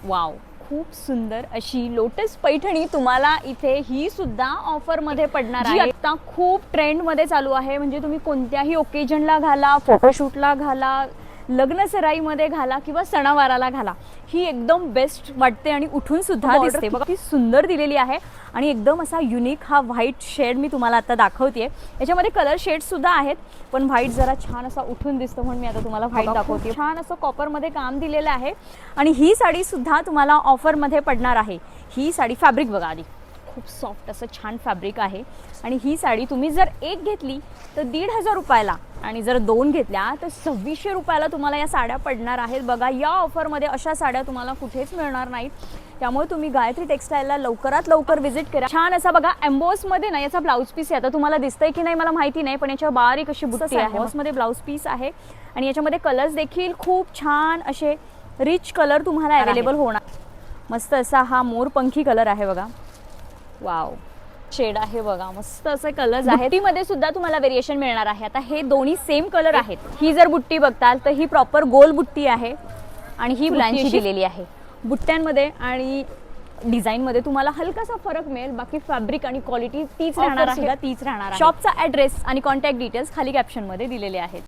Wow, खूप सुंदर अशी लोटस पैठणी तुम्हाला इथे ही सुद्धा ऑफर मध्ये पडणार आहे. आता खूप ट्रेंड मध्ये चालू आहे. म्हणजे तुम्ही कोणत्याही ओकेजनला घाला, फोटोशूटला घाला, लग्न सराईमध्ये घाला किंवा सणावाराला घाला, ही एकदम बेस्ट वाटते आणि उठून सुद्धा दिसते. बघा ती सुंदर दिलेली आहे आणि एकदम असा युनिक हा व्हाईट शेड मी तुम्हाला आता दाखवते. याच्यामध्ये कलर शेड्स सुद्धा आहेत, पण व्हाईट जरा छान असा उठून दिसतो म्हणून मी आता तुम्हाला व्हाईट दाखवते. छान असं कॉपरमध्ये काम दिलेलं आहे आणि ही साडी सुद्धा तुम्हाला ऑफरमध्ये पडणार आहे. ही साडी फॅब्रिक बघा आधी, खूप सॉफ्ट असं छान फॅब्रिक आहे आणि ही साडी तुम्ही जर एक घेतली तर 1,500 रुपयाला आणि जर 2 घेतल्या तर 2600 रुपयाला तुम्हाला या साड्या पडणार आहेत. बघा, या ऑफरमध्ये अशा साड्या तुम्हाला कुठेच मिळणार नाहीत. त्यामुळे तुम्ही गायत्री टेक्सटाईलला लवकरात लवकर व्हिजिट करा. छान असा बघा एम्बॉसमध्ये ना याचा ब्लाऊज पीस आहे. आता तुम्हाला दिसतंय की नाही मला माहिती नाही, पण याच्यावर बारीक अशी बुट्टी आहे. एम्बॉसमध्ये ब्लाऊज पीस आहे आणि याच्यामध्ये कलर्स देखील खूप छान असे रिच कलर तुम्हाला अवेलेबल होणार. मस्त असा हा मोरपंखी कलर आहे बघा. वाव, शेड आहे बघा, मस्त असे कलर्स आहेत. बुट्टीमध्ये सुद्धा तुम्हाला व्हेरिएशन मिळणार आहे. आता हे दोन्ही सेम कलर आहेत. ही जर बुट्टी बघताल तर ही प्रॉपर गोल बुट्टी आहे आणि ही बुट्टी दिलेली आहे. बुट्ट्यांमध्ये आणि डिझाईनमध्ये तुम्हाला हलकासा फरक मिळेल, बाकी फॅब्रिक आणि क्वालिटी तीच राहणार आहे. शॉपचा ॲड्रेस आणि कॉन्टॅक्ट डिटेल्स खाली कॅप्शनमध्ये दिलेले आहेत.